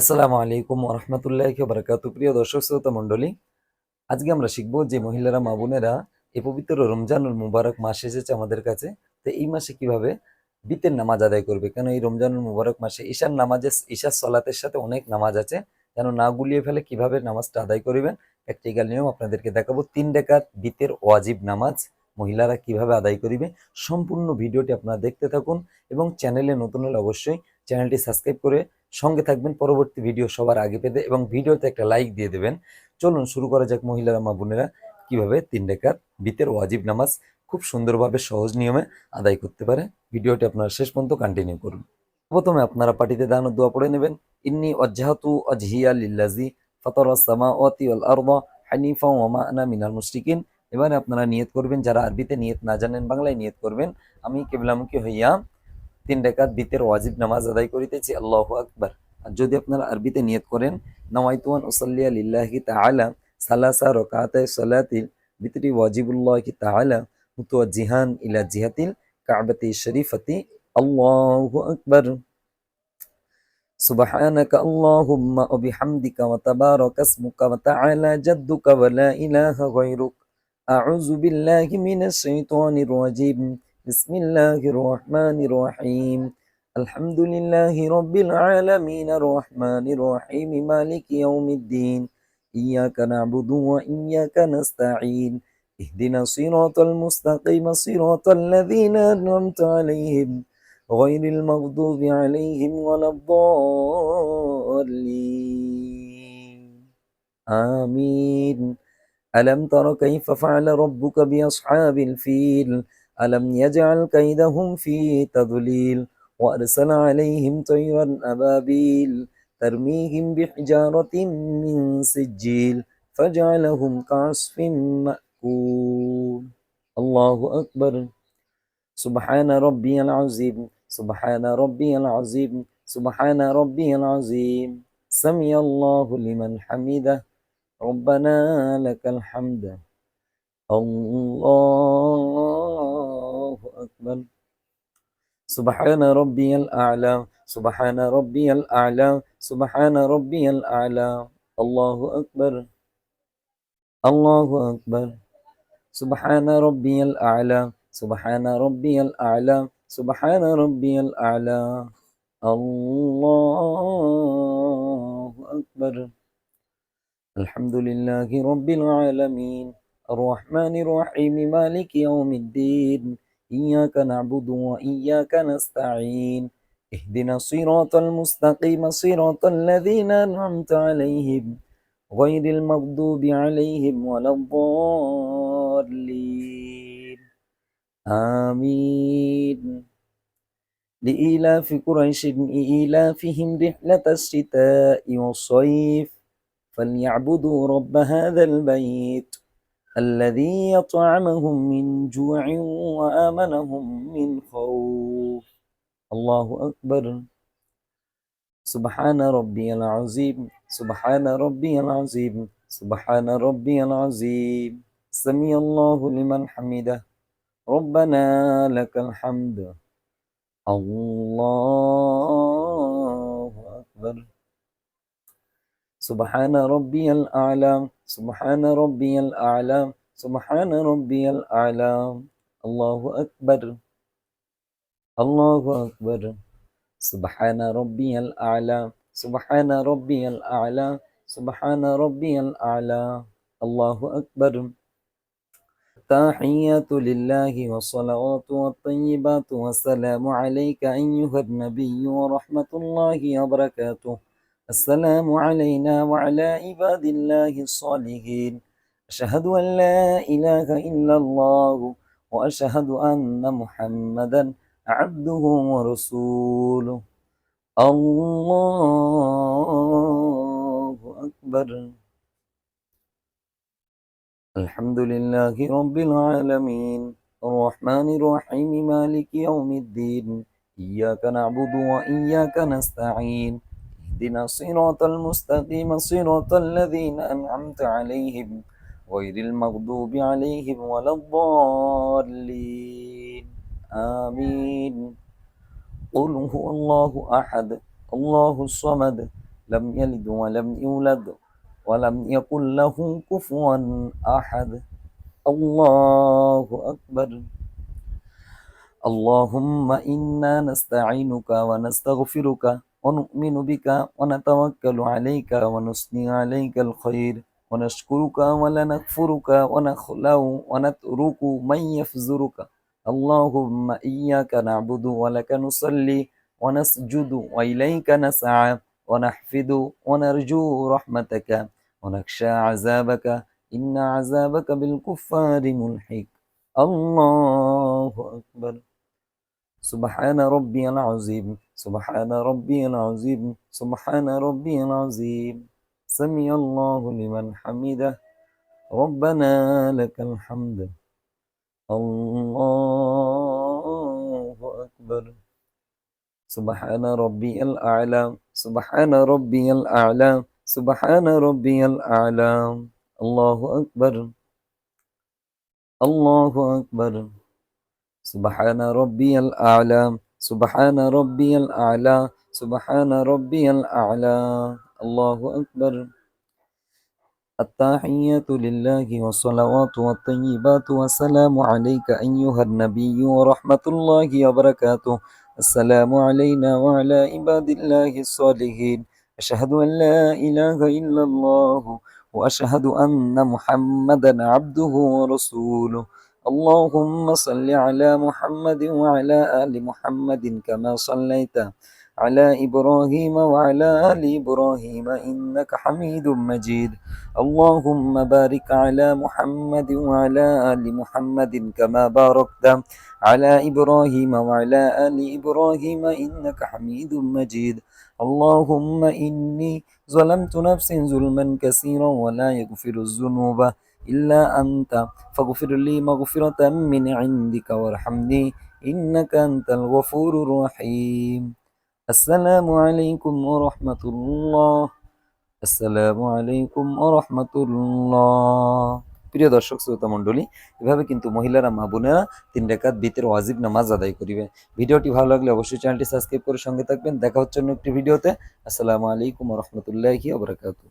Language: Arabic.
আসসালামু আলাইকুম ওরহমতুল্লাহি বারাকাতু। প্রিয় দর্শক শ্রোতা মণ্ডলী, আজকে আমরা শিখবো যে মহিলারা মা বোনেরা এই পবিত্র রমজানুল মুবারক মাস এসেছে আমাদের কাছে। তো এই মাসে কিভাবে বিতের নামাজ আদায় করবে, কেন এই রমজানুল মুবারক মাসে ঈশার সলাতের সাথে অনেক নামাজ আছে, যেন না গুলিয়ে ফেলে কিভাবে নামাজটা আদায় করবেন প্র্যাকটিক্যাল নিয়ম আপনাদেরকে দেখাবো। 3 রাকাত বিতের ওয়াজিব নামাজ মহিলারা কিভাবে আদায় করিবে, সম্পূর্ণ ভিডিওটি আপনারা দেখতে থাকুন এবং চ্যানেলে নতুন হলে অবশ্যই চ্যানেলটি সাবস্ক্রাইব করে সঙ্গে থাকবেন পরবর্তী ভিডিও সবার আগে পেতে, এবং ভিডিওতে একটা লাইক দিয়ে দেবেন। চলুন শুরু করা যাক মহিলারা মা বোনেরা কিভাবে 3 রাকাত বিতের ওয়াজিব নামাজ খুব সুন্দরভাবে সহজ নিয়মে আদায় করতে পারে। ভিডিওটি আপনারা শেষ পর্যন্ত কন্টিনিউ করুন। প্রথমে আপনারা পাটিতে দান ও দোয়া পড়ে নেবেন। ইন্নী ওয়াজ্জাহতু ওয়াজহিয়া লিল্লাযী ফাতারাস সামাওয়াতি ওয়াল আরদা হানিফা ওয়া মা আনা মিনাল মুশরিকিন। এবারে আপনারা নিয়ত করবেন, যারা আরবিতে নিয়ত না জানেন বাংলায় নিয়ত করবেন, আমি কিবলামুখী হইয়া 3 রাকাত বিতের ওয়াজিব নামাজ আদায় করিতেছি, আল্লাহু আকবার। আর যদি আপনারা আরবিতে নিয়ত করেন, নাওয়াইতু আন উসাল্লিয়া লিল্লাহি তাআলা সালাসা রাকাতাই সালাতিল বিতরি ওয়াজিবুল্লাহি তাআলা মুতাওয়াজ্জিহান ইলা জিহাতিল কাবাতি শরীফাতি, আল্লাহু আকবার। সুবহানাকা আল্লাহুম্মা ওয়া বিহামদিকা ওয়া তাবারাকা ইসমুকা ওয়া তাআলা জাদ্দুকা ওয়া লা ইলাহা গায়রুক। আউযু বিল্লাহি মিনাশ শাইতানির রাজীম। বিসমিল্লাহির রহমানির রহিম। আলহামদুলিল্লাহি রাব্বিল আলামিন আর রহমানির রহিম মালিকি ইয়াউমিদ্দিন। ইয়াকা না'বুদু ওয়া ইয়াকা নাস্তাঈন। ইহদিনাস সিরাতাল মুস্তাকিম সিরাতাল লাযীনা আন'আমতা আলাইহিম غير المغضوب عليهم ولا الضالين آمين. ألم تر كيف فعل ربك بأصحاب الفيل ألم يجعل كيدهم في تضليل وأرسل عليهم طيرا أبابيل ترميهم بحجارة من سجيل فجعلهم كعصف مأكول. الله أكبر. سبحان ربي العظيم سبحان ربي العظيم سبحان ربي العظيم. سمع الله لمن حمده ربنا لك الحمد. الله أكبر. سبحان ربي الأعلى سبحان ربي الأعلى سبحان ربي الأعلى. الله أكبر. الله أكبر. سبحان ربي الأعلى سبحان ربي الأعلى سبحان ربي الأعلى. الله أكبر. الحمد لله رب العالمين الرحمن الرحيم مالك يوم الدين. إياك نعبد وإياك نستعين. اهدنا الصراط المستقيم صراط الذين أنعمت عليهم غير المغضوب عليهم ولا الضالين آمين. لإيلاف قريش إيلافهم رحلة الشتاء والصيف فليعبدوا رب هذا البيت الذي يطعمهم من جوع وآمنهم من خوف. الله أكبر. سبحان ربي العظيم سبحان ربي العظيم سبحان ربي العظيم. سمع الله لمن حمده ربنا لك الحمد. الله أكبر. سبحان ربي الأعلى سبحان ربي الأعلى سبحان ربي الأعلى. الله أكبر. الله أكبر. سبحان ربي الأعلى سبحان ربي الأعلى سبحان ربي الأعلى. الله أكبر. التحيات لله والصلوات والطيبات والسلام عليك أيها النبي ورحمة الله وبركاته. السلام علينا وعلى عباد الله الصالحين. أشهد أن لا إله إلا الله وأشهد أن محمدا عبده ورسوله. الله أكبر. الحمد لله رب العالمين الرحمن الرحيم مالك يوم الدين. إياك نعبد وإياك نستعين. اهدنا الصراط المستقيم صراط الذين أنعمت عليهم غير المغضوب عليهم ولا الضالين آمين. قل هو الله أحد الله الصمد لم يلد ولم يولد ولم يكن له كفوا أحد الله أكبر اللهم إنا نستعينك ونستغفرك ونؤمن بك ونتوكل عليك ونثني عليك الخير ونشكرك ولا نكفرك ونخلع ونترك من يفزرك اللهم إياك نعبد ولك نصلي ونسجد وإليك نسعى ونحفد ونرجو رحمتك ونخشى عذابك إن عذابك بالكفار ملحق الله أكبر سبحان ربي العظيم سبحان ربي العظيم سبحان ربي العظيم سمع الله لمن حمده ربنا لك الحمد الله أكبر سبحان ربي الأعلى سبحان ربي الأعلى سبحان ربي الأعلى الله أكبر الله أكبر سبحان ربي الأعلى سبحان ربي الأعلى سبحان ربي الأعلى الله أكبر التحيات لله والصلوات والطيبات والسلام عليك أيها النبي ورحمة الله وبركاته السلام علينا وعلى عباد الله الصالحين أشهد أن لا إله إلا الله وأشهد أن محمدا عبده ورسوله اللهم صل على محمد وعلى آل محمد كما صليت على إبراهيم وعلى آل إبراهيم إنك حميد مجيد اللهم بارك على محمد وعلى آل محمد كما باركت على إبراهيم وعلى آل إبراهيم إنك حميد مجيد اللهم إني ظلمت نفسي ظلما كثيرا ولا يغفر الذنوب إلا أنت فاغفر لي مغفرة من عندك وارحمني إنك أنت الغفور الرحيم السلام عليكم ورحمة الله আসসালামু আলাইকুম ওয়া রাহমাতুল্লাহ। প্রিয় দর্শক শ্রোতা মণ্ডলী, এভাবে কিন্তু মহিলারা মা বোনেরা 3 রাকাত ভিতরে ওয়াজিব নামাজ আদায় করিবে। ভিডিওটি ভালো লাগলে অবশ্যই চ্যানেলটি সাবস্ক্রাইব করে সঙ্গে থাকবেন। দেখা হচ্ছে অন্য একটি ভিডিওতে। আসসালামু আলাইকুম ওয়া রাহমাতুল্লাহি ওয়া বারাকাতুহু।